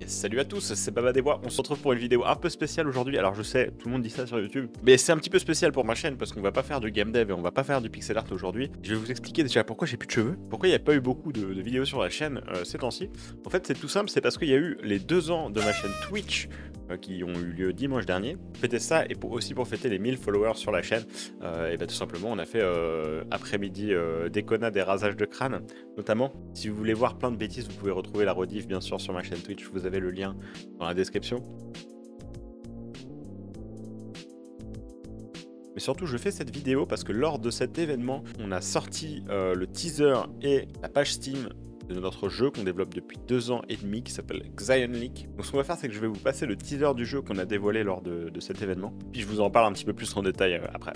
Salut à tous, c'est Baba des Bois. On se retrouve pour une vidéo un peu spéciale aujourd'hui. Alors je sais, tout le monde dit ça sur YouTube, mais c'est un petit peu spécial pour ma chaîne parce qu'on va pas faire de game dev et on va pas faire du pixel art aujourd'hui. Je vais vous expliquer déjà pourquoi j'ai plus de cheveux, pourquoi il n'y a pas eu beaucoup de vidéos sur la chaîne ces temps-ci. En fait, c'est tout simple, c'est parce qu'il y a eu les 2 ans de ma chaîne Twitch qui ont eu lieu dimanche dernier. Fêter ça et aussi pour fêter les 1000 followers sur la chaîne, et bah, tout simplement on a fait après-midi déconnade et rasage de crâne. Notamment, si vous voulez voir plein de bêtises, vous pouvez retrouver la rediff bien sûr sur ma chaîne Twitch, vous avez le lien dans la description. Mais surtout, je fais cette vidéo parce que lors de cet événement, on a sorti le teaser et la page Steam de notre jeu qu'on développe depuis 2 ans et demi qui s'appelle Xion League. Donc ce qu'on va faire, c'est que je vais vous passer le teaser du jeu qu'on a dévoilé lors de cet événement. Puis je vous en parle un petit peu plus en détail après.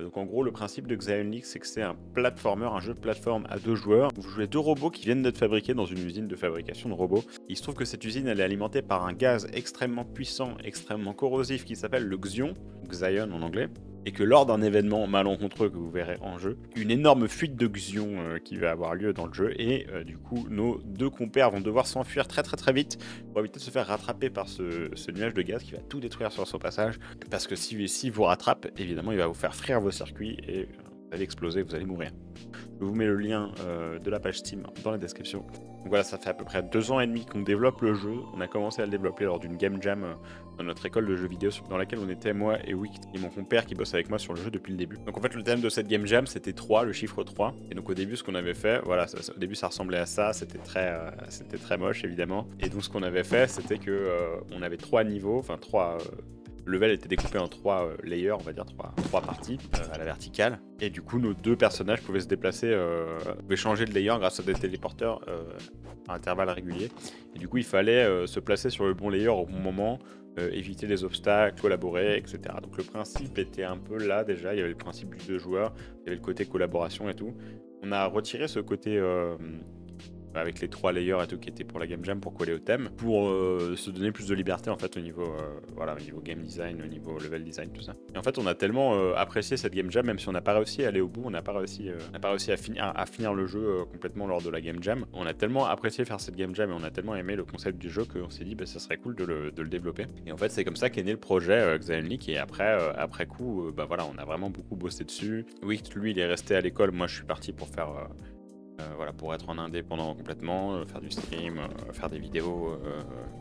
Donc en gros, le principe de Xion League, c'est que c'est un platformer, un jeu de plateforme à 2 joueurs. Vous jouez 2 robots qui viennent d'être fabriqués dans une usine de fabrication de robots. Il se trouve que cette usine, elle est alimentée par un gaz extrêmement puissant, extrêmement corrosif qui s'appelle le Xion en anglais. Et que lors d'un événement malencontreux que vous verrez en jeu, une énorme fuite de Xion qui va avoir lieu dans le jeu, et du coup nos 2 compères vont devoir s'enfuir très vite pour éviter de se faire rattraper par ce nuage de gaz qui va tout détruire sur son passage, parce que si vous rattrape, évidemment il va vous faire frire vos circuits et vous allez exploser, vous allez mourir. Je vous mets le lien de la page Steam dans la description. Donc voilà, ça fait à peu près 2 ans et demi qu'on développe le jeu. On a commencé à le développer lors d'une game jam dans notre école de jeux vidéo dans laquelle on était moi et Wicht et mon compère qui bosse avec moi sur le jeu depuis le début. Donc en fait le thème de cette game jam c'était 3, le chiffre 3. Et donc au début ce qu'on avait fait, voilà, au début ça ressemblait à ça, c'était très moche évidemment. Et donc ce qu'on avait fait c'était que on avait 3 niveaux, enfin 3... Le level était découpé en 3 layers, on va dire 3 parties à la verticale. Et du coup, nos 2 personnages pouvaient se déplacer, pouvaient changer de layer grâce à des téléporteurs à intervalles réguliers. Et du coup, il fallait se placer sur le bon layer au bon moment, éviter les obstacles, collaborer, etc. Donc le principe était un peu là déjà, il y avait le principe du 2 joueurs, il y avait le côté collaboration et tout. On a retiré ce côté... avec les 3 layers et tout qui étaient pour la game jam pour coller au thème, pour se donner plus de liberté en fait au niveau voilà, au niveau game design, au niveau level design, tout ça. Et en fait on a tellement apprécié cette game jam, même si on n'a pas réussi à aller au bout, on n'a pas réussi à finir le jeu complètement lors de la game jam. On a tellement apprécié faire cette game jam et on a tellement aimé le concept du jeu qu'on s'est dit bah, ça serait cool de le développer. Et en fait c'est comme ça qu'est né le projet Xion League, et après coup bah voilà, on a vraiment beaucoup bossé dessus. Wicht lui il est resté à l'école, moi je suis parti pour faire voilà, pour être en indépendant complètement, faire du stream, faire des vidéos,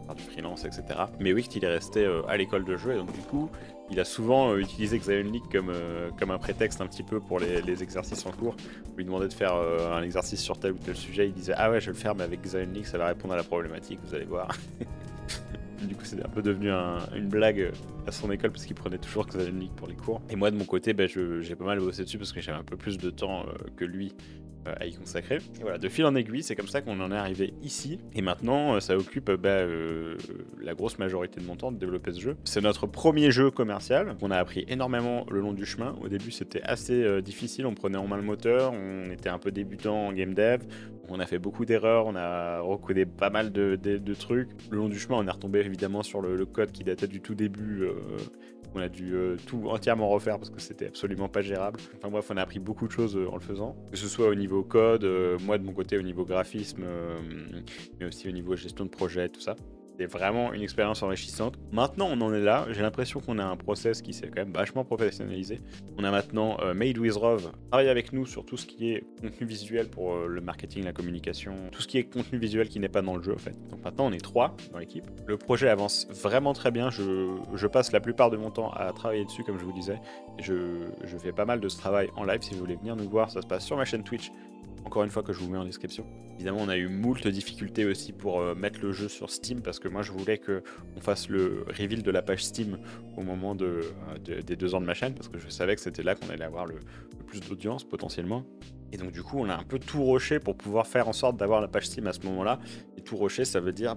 faire du freelance, etc. Mais Wicht il est resté à l'école de jeu, et donc du coup il a souvent utilisé Xion League comme un prétexte un petit peu pour les exercices en cours. On lui demandait de faire un exercice sur tel ou tel sujet, il disait ah ouais je vais le faire mais avec Xion League ça va répondre à la problématique, vous allez voir. Du coup c'est un peu devenu une blague à son école parce qu'il prenait toujours Xion League pour les cours. Et moi de mon côté bah, j'ai pas mal bossé dessus parce que j'avais un peu plus de temps que lui à y consacrer. Et voilà, de fil en aiguille, c'est comme ça qu'on en est arrivé ici. Et maintenant, ça occupe la grosse majorité de mon temps de développer ce jeu. C'est notre premier jeu commercial. On a appris énormément le long du chemin. Au début, c'était assez difficile. On prenait en main le moteur. On était un peu débutant en game dev. On a fait beaucoup d'erreurs. On a recodé pas mal de trucs. Le long du chemin, on est retombé évidemment sur le code qui datait du tout début. On a dû tout entièrement refaire parce que c'était absolument pas gérable. Enfin bref, on a appris beaucoup de choses en le faisant. Que ce soit au niveau code, moi de mon côté au niveau graphisme, mais aussi au niveau gestion de projet, tout ça. C'était vraiment une expérience enrichissante. Maintenant, on en est là. J'ai l'impression qu'on a un process qui s'est quand même vachement professionnalisé. On a maintenant Made with Rov travaille avec nous sur tout ce qui est contenu visuel pour le marketing, la communication, tout ce qui est contenu visuel qui n'est pas dans le jeu en fait. Donc maintenant, on est 3 dans l'équipe. Le projet avance vraiment très bien. Je passe la plupart de mon temps à travailler dessus, comme je vous disais. Je fais pas mal de ce travail en live. Si vous voulez venir nous voir, ça se passe sur ma chaîne Twitch. Encore une fois que je vous mets en description. Évidemment, on a eu moult difficultés aussi pour mettre le jeu sur Steam parce que moi je voulais qu'on fasse le reveal de la page Steam au moment des 2 ans de ma chaîne parce que je savais que c'était là qu'on allait avoir le plus d'audience potentiellement. Et donc du coup, on a un peu tout rushé pour pouvoir faire en sorte d'avoir la page Steam à ce moment-là. Et tout rushé, ça veut dire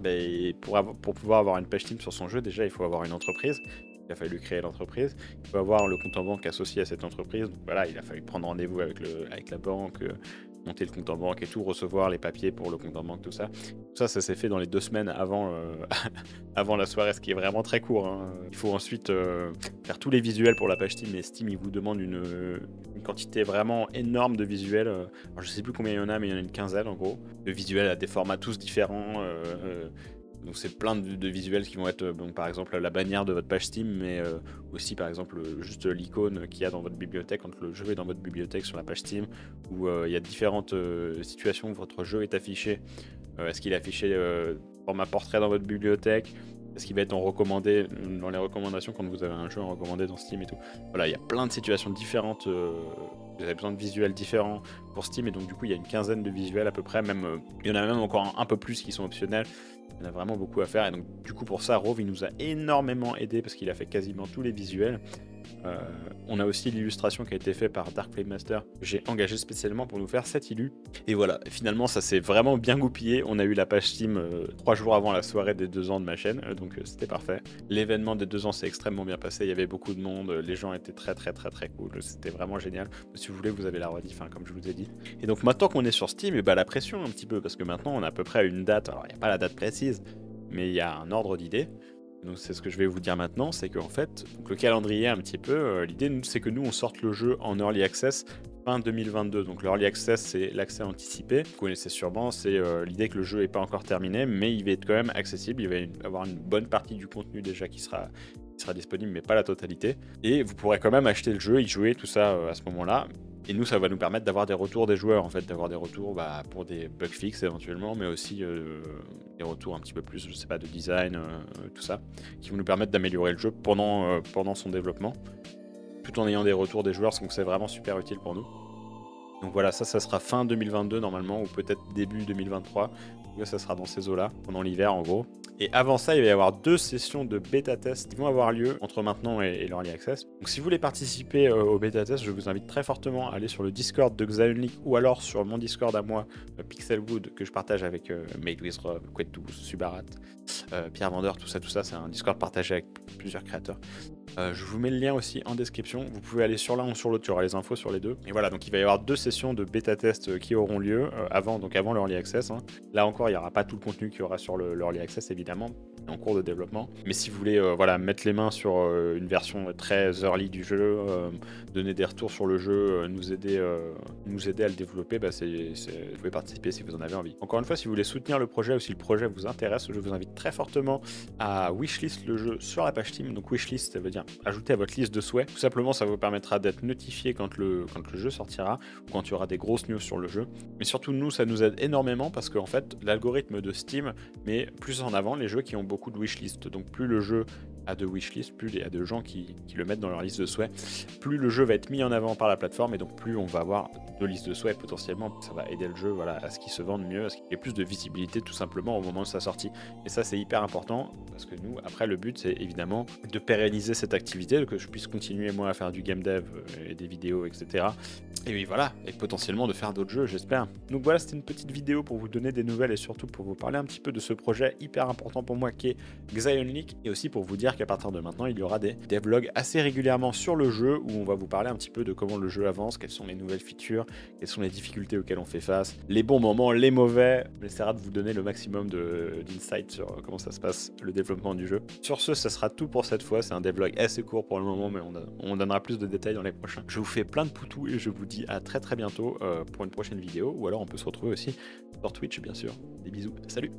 pour pouvoir avoir une page Steam sur son jeu, déjà il faut avoir une entreprise. Il a fallu créer l'entreprise. Il faut avoir le compte en banque associé à cette entreprise. Donc voilà, il a fallu prendre rendez-vous avec la banque, monter le compte en banque et tout, recevoir les papiers pour le compte en banque, tout ça. Tout ça, ça s'est fait dans les 2 semaines avant, avant la soirée, ce qui est vraiment très court. Hein. Il faut ensuite faire tous les visuels pour la page Steam. Et Steam, il vous demande une quantité vraiment énorme de visuels. Alors, je sais plus combien il y en a, mais il y en a une quinzaine en gros. De visuels à des formats tous différents. Donc c'est plein de visuels qui vont être, par exemple, la bannière de votre page Steam, mais aussi par exemple juste l'icône qu'il y a dans votre bibliothèque quand le jeu est dans votre bibliothèque sur la page Steam, où il y a différentes situations où votre jeu est affiché. Est-ce qu'il est affiché format portrait dans votre bibliothèque? Est-ce qu'il va être en recommandé dans les recommandations quand vous avez un jeu en recommandé dans Steam et tout? Voilà, il y a plein de situations différentes. Vous avez besoin de visuels différents pour Steam, et donc du coup il y a une quinzaine de visuels à peu près, même il y en a même encore un peu plus qui sont optionnels. Il y en a vraiment beaucoup à faire, et donc du coup pour ça Rov il nous a énormément aidé parce qu'il a fait quasiment tous les visuels. On a aussi l'illustration qui a été faite par Dark Flame Master, que j'ai engagé spécialement pour nous faire cette illu. Et voilà, finalement ça s'est vraiment bien goupillé. On a eu la page Steam 3 jours avant la soirée des 2 ans de ma chaîne, donc c'était parfait. L'événement des 2 ans s'est extrêmement bien passé, il y avait beaucoup de monde, les gens étaient très cool, c'était vraiment génial. Si vous voulez, vous avez la rediff, hein, comme je vous ai dit. Et donc maintenant qu'on est sur Steam, et bah, la pression un petit peu, parce que maintenant on a à peu près une date, alors il n'y a pas la date précise, mais il y a un ordre d'idée. Donc c'est ce que je vais vous dire maintenant, c'est qu'en fait, donc le calendrier un petit peu, l'idée c'est que nous on sorte le jeu en Early Access fin 2022. Donc l'Early Access c'est l'accès anticipé, vous connaissez sûrement, c'est l'idée que le jeu n'est pas encore terminé, mais il va être quand même accessible, il va y avoir une bonne partie du contenu déjà qui sera disponible, mais pas la totalité. Et vous pourrez quand même acheter le jeu, y jouer, tout ça à ce moment-là. Et nous, ça va nous permettre d'avoir des retours des joueurs, en fait, d'avoir des retours pour des bugs fixes éventuellement, mais aussi des retours un petit peu plus, je sais pas, de design, tout ça, qui vont nous permettre d'améliorer le jeu pendant son développement, tout en ayant des retours des joueurs, donc c'est vraiment super utile pour nous. Donc voilà, ça sera fin 2022 normalement, ou peut-être début 2023. Donc ça sera dans ces eaux-là, pendant l'hiver en gros. Et avant ça, il va y avoir 2 sessions de bêta test qui vont avoir lieu entre maintenant et l'Early Access. Donc si vous voulez participer au bêta test, je vous invite très fortement à aller sur le Discord de Xion League ou alors sur mon Discord à moi, Pixelwood, que je partage avec Made with Rov, Quetus, Subarat, Pierre Vendeur, tout ça, c'est un Discord partagé avec plusieurs créateurs. Je vous mets le lien aussi en description, vous pouvez aller sur l'un ou sur l'autre, il y aura les infos sur les deux. Et voilà, donc il va y avoir 2 sessions de bêta test qui auront lieu avant l'Early Access. Hein. Là encore, il n'y aura pas tout le contenu qu'il y aura sur l'Early Access évidemment, en cours de développement. Mais si vous voulez mettre les mains sur une version très early du jeu, donner des retours sur le jeu, nous aider à le développer, vous pouvez participer si vous en avez envie. Encore une fois, si vous voulez soutenir le projet ou si le projet vous intéresse, je vous invite très fortement à wishlist le jeu sur la page Steam. Donc wishlist, ça veut dire ajouter à votre liste de souhaits. Tout simplement, ça vous permettra d'être notifié quand le jeu sortira ou quand il y aura des grosses news sur le jeu. Mais surtout, nous, ça nous aide énormément parce qu'en fait, l'algorithme de Steam met plus en avant les jeux qui ont beaucoup de wishlist. Donc plus le jeu a de wishlist, plus il y a de gens qui le mettent dans leur liste de souhaits, plus le jeu va être mis en avant par la plateforme et donc plus on va avoir de listes de souhaits potentiellement. Ça va aider le jeu à ce qu'il se vende mieux, à ce qu'il y ait plus de visibilité tout simplement au moment de sa sortie. Et ça c'est hyper important parce que nous, après le but c'est évidemment de pérenniser cette activité, que je puisse continuer moi à faire du game dev et des vidéos, etc. Et oui voilà, et potentiellement de faire d'autres jeux, j'espère. Donc voilà, c'était une petite vidéo pour vous donner des nouvelles et surtout pour vous parler un petit peu de ce projet hyper important pour moi qui est Xion League, et aussi pour vous dire qu'à partir de maintenant, il y aura des vlogs assez régulièrement sur le jeu où on va vous parler un petit peu de comment le jeu avance, quelles sont les nouvelles features, quelles sont les difficultés auxquelles on fait face, les bons moments, les mauvais. On essaiera de vous donner le maximum d'insight sur comment ça se passe, le développement du jeu. Sur ce, ça sera tout pour cette fois. C'est un devlog assez court pour le moment, mais on donnera plus de détails dans les prochains. Je vous fais plein de poutous et je vous dis à très bientôt pour une prochaine vidéo, ou alors on peut se retrouver aussi sur Twitch bien sûr. Des bisous, salut!